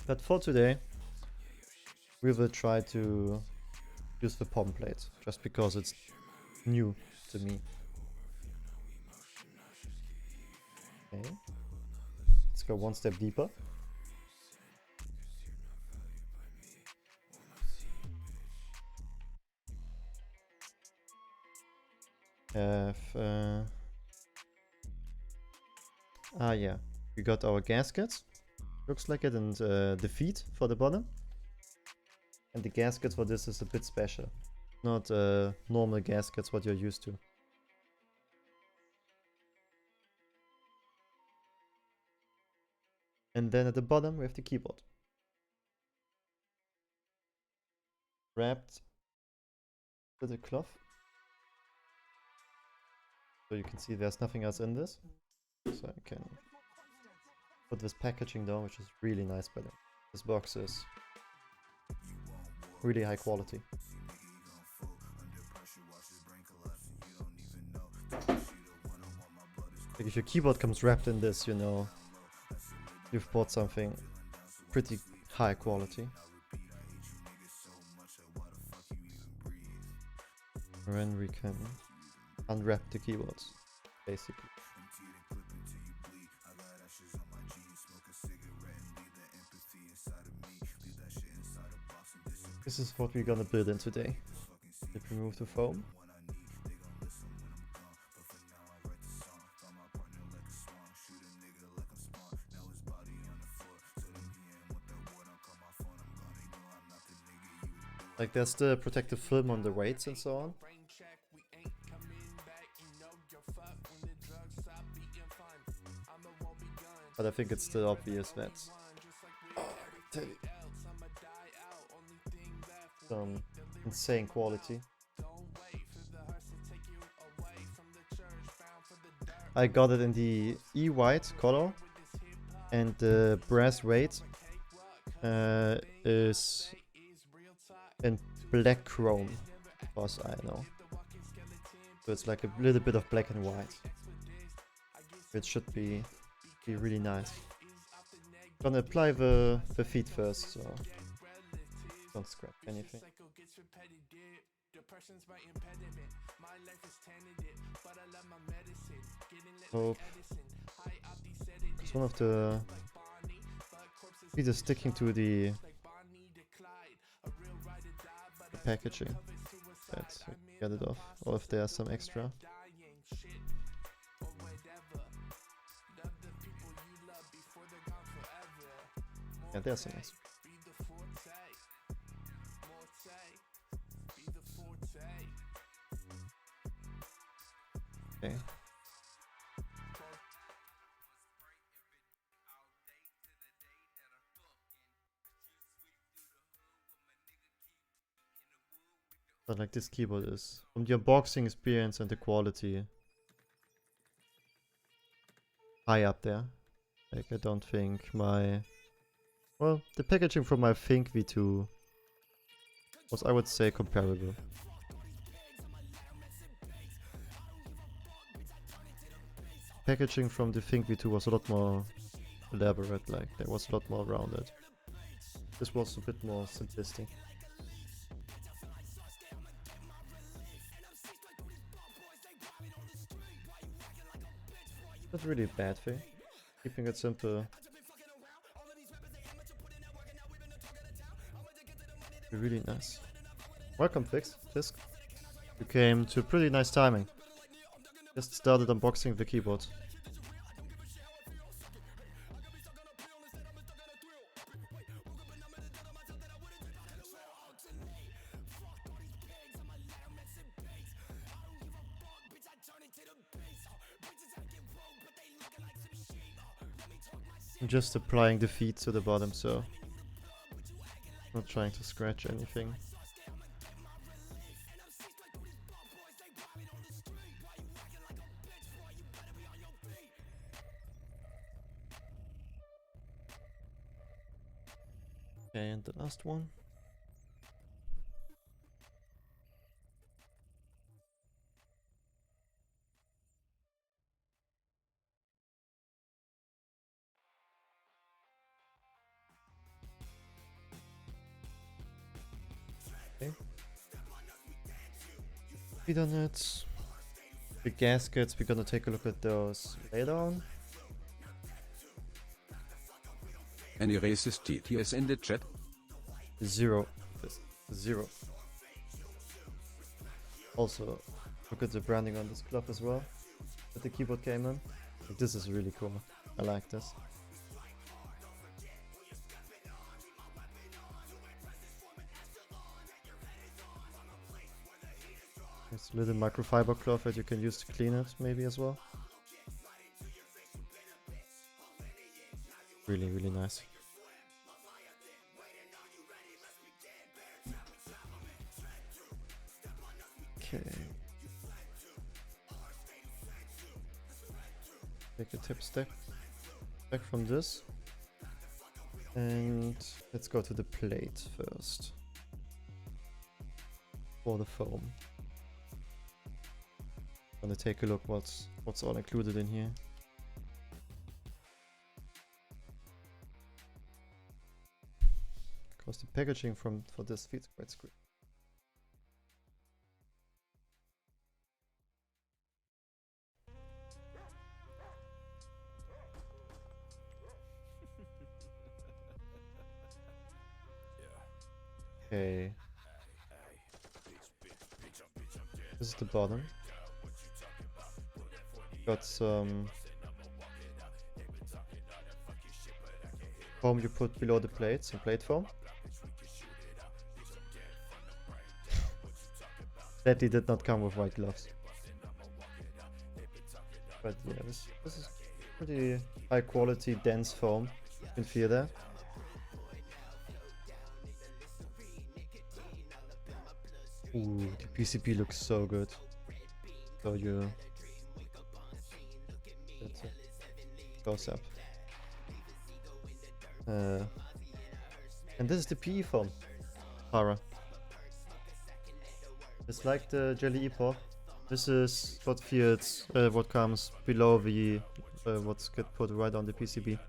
But for today, we will try to use the POM plate, just because it's new to me. Okay, let's go one step deeper. Yeah, we got our gaskets. Looks like it, and the feet for the bottom. And the gaskets for this is a bit special. Not normal gaskets what you're used to. And then at the bottom we have the keyboard. Wrapped with a cloth. So you can see there's nothing else in this. So I can put this packaging down, which is really nice by the way. This box is really high quality. Like if your keyboard comes wrapped in this, you know you've bought something pretty high quality. And then we can unwrap the keyboards, basically. This is what we're gonna build in today. Let's remove the foam. Like there's the protective film on the weights and so on. But I think it's still obvious that some insane quality. I got it in the E-white color, and the brass weight is in black chrome, as I know. So it's like a little bit of black and white. It should be really nice. Gonna apply the feet first, so don't scrap anything. Hope it's one of the feet is sticking to the packaging. Let's get it off, or if there's some extra. Yeah, there's some extra. Okay. But like this keyboard is, from the unboxing experience and the quality, high up there. Like I don't think my, well, the packaging from my Think V2 was, I would say, comparable. packaging from the Think V2 was a lot more elaborate, like there was a lot more around it. This was a bit more simplistic. Not really a bad thing. Keeping it simple. Really nice. Welcome, Fisk. You came to pretty nice timing. Just started unboxing the keyboard. I'm just applying the feet to the bottom, so not trying to scratch anything. Okay, and the last one. Okay. Feet on it. The gaskets, we're gonna take a look at those later on. Any racist TTS in the chat? Zero. Zero. Also, look at the branding on this glove as well. That the keyboard came in. Like, this is really cool. I like this. It's a little microfiber cloth that you can use to clean it, maybe as well. Really, really nice. Okay. Take a tip step back from this. And let's go to the plate first. For the foam. Gonna take a look what's all included in here. Because the packaging for this feels quite screwed. Okay. This is the bottom. Got some foam you put below the plate, some plate foam. Sadly did not come with white gloves. But yeah, this is pretty high quality, dense foam. You can feel that. Ooh, the PCB looks so good. So you close up. And this is the PE foam. Para. It's like the Jelly Epoch. This is what feels, what comes below the what's get put right on the PCB.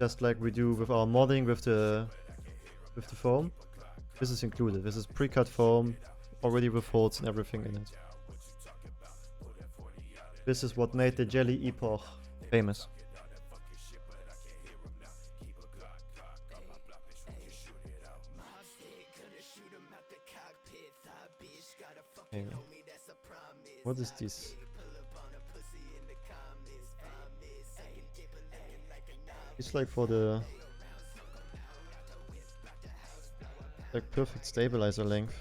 Just like we do with our modding with the foam. This is included. This is pre-cut foam, already with holes and everything in it. This is what made the Jelly Epoch famous. Okay. What is this? It's like for the like perfect stabilizer length.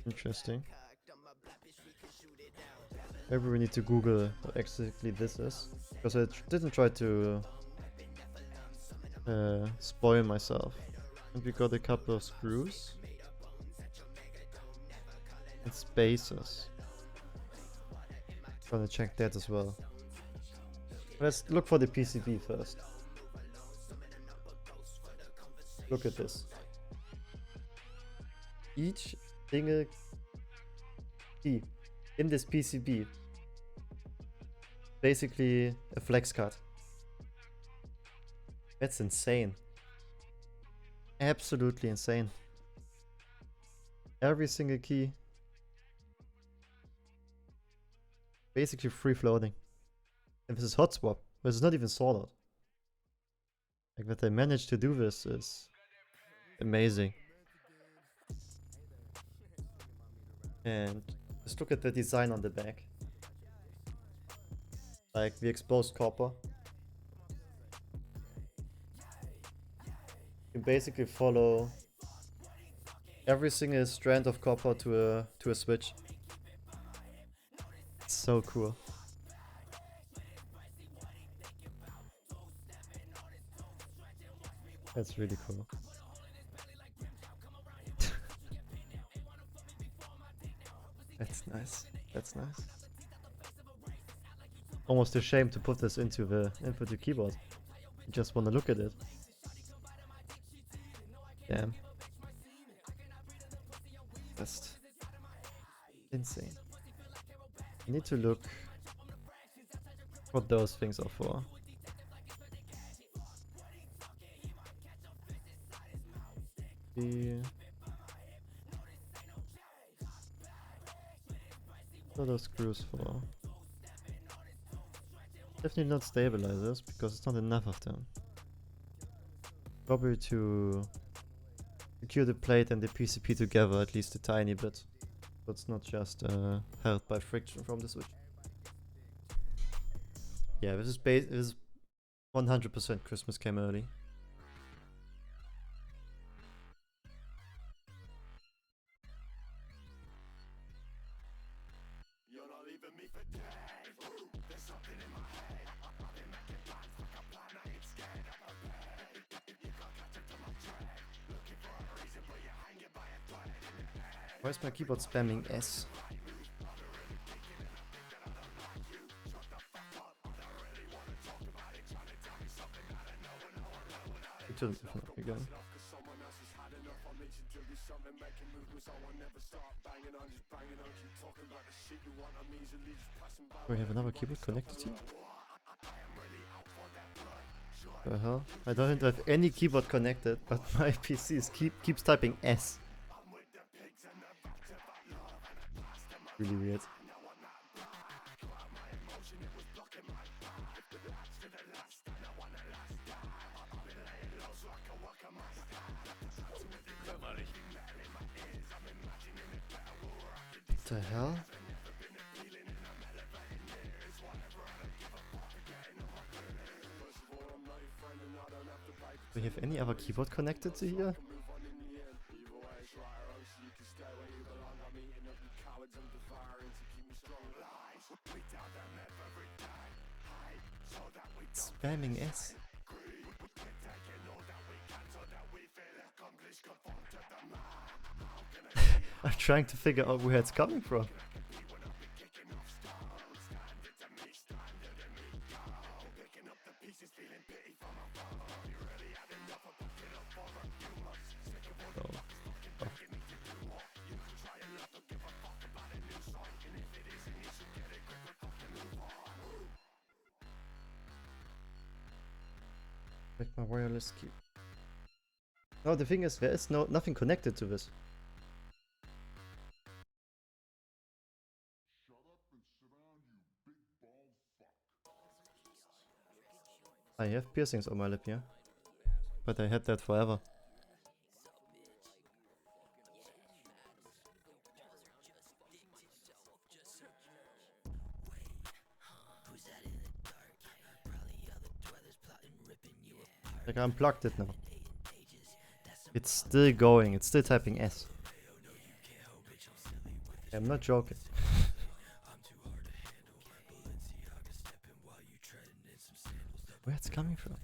Interesting. Maybe we need to Google what exactly this is, because I didn't try to spoil myself. And we got a couple of screws and spacers. Gonna check that as well. Let's look for the PCB first. Look at this. Each single key in this PCB. Basically a flex card. That's insane. Absolutely insane. Every single key. Basically free floating. And this is hot swap. This is not even soldered. Like that they managed to do this is amazing. And just look at the design on the back. Like the exposed copper. You basically follow every single strand of copper to a switch. It's so cool. That's really cool. That's nice. That's nice. Almost a shame to put this into the keyboard. You just want to look at it. Damn. Just insane. I need to look what those things are for. What are those screws for? Definitely not stabilizers, because it's not enough of them. Probably to secure the plate and the PCB together at least a tiny bit. So it's not just held by friction from the switch. Yeah, this is 100% Christmas came early. Why is my keyboard spamming S? Again. We have another keyboard connected here? The hell? I don't have any keyboard connected, but my PC keeps typing S. Really weird. What the hell? Do we have any other keyboard connected to here? Spamming S. I'm trying to figure out where it's coming from. Like my wireless key. No, the thing is, there is nothing connected to this. I have piercings on my lip here, but I had that forever. Like I unplugged it now. It's still going, it's still typing S. I'm not joking. Where it's coming from?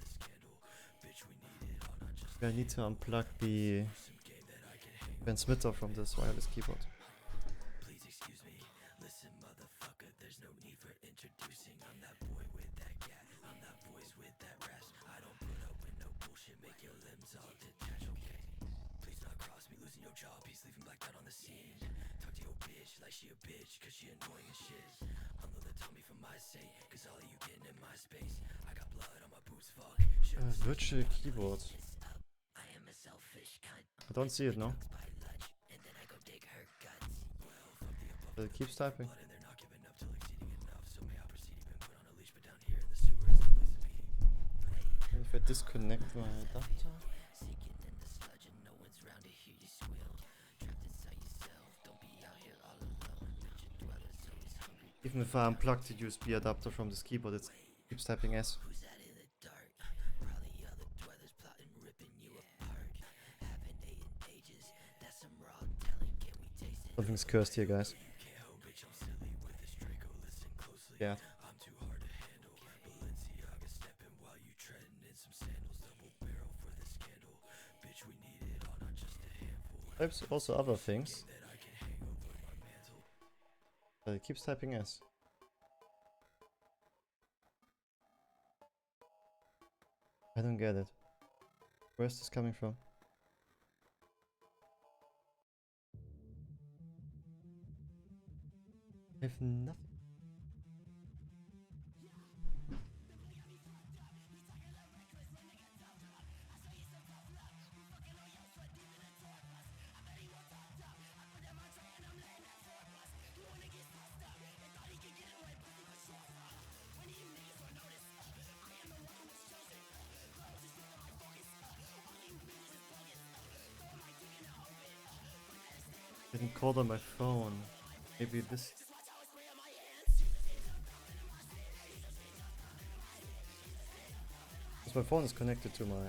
I need to unplug the transmitter from this wireless keyboard. Virtual keyboard. I don't see it, no? But it keeps typing. And if I disconnect my adapter? Even if I unplug the USB adapter from this keyboard, it keeps typing S. Something's cursed here, guys. Yeah. There's also other things. But it keeps typing S. I don't get it. Where's this coming from? I have nothing. Didn't call on my phone. Maybe this. Because my phone is connected to my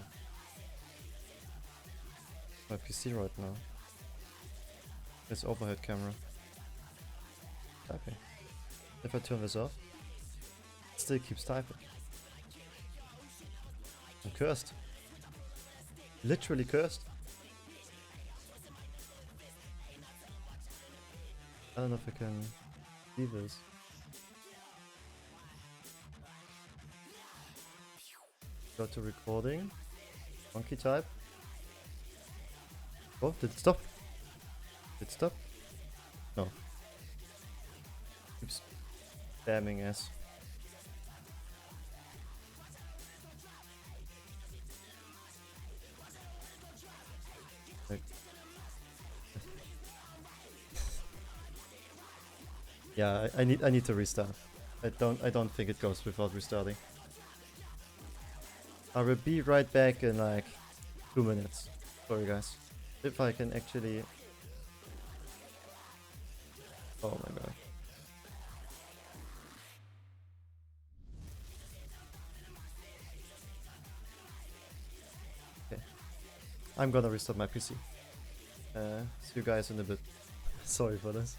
PC right now. This overhead camera. Okay. If I turn this off, it still keeps typing. I'm cursed. Literally cursed. I don't know if I can leave this. Go to recording. Monkey type. Oh, did it stop? Did it stop? No. Keeps spamming S. Like. Yeah, I need to restart. I don't think it goes without restarting. I will be right back in like 2 minutes. Sorry guys. If I can actually... Oh my god. Okay. I'm gonna restart my PC. See you guys in a bit. Sorry for this.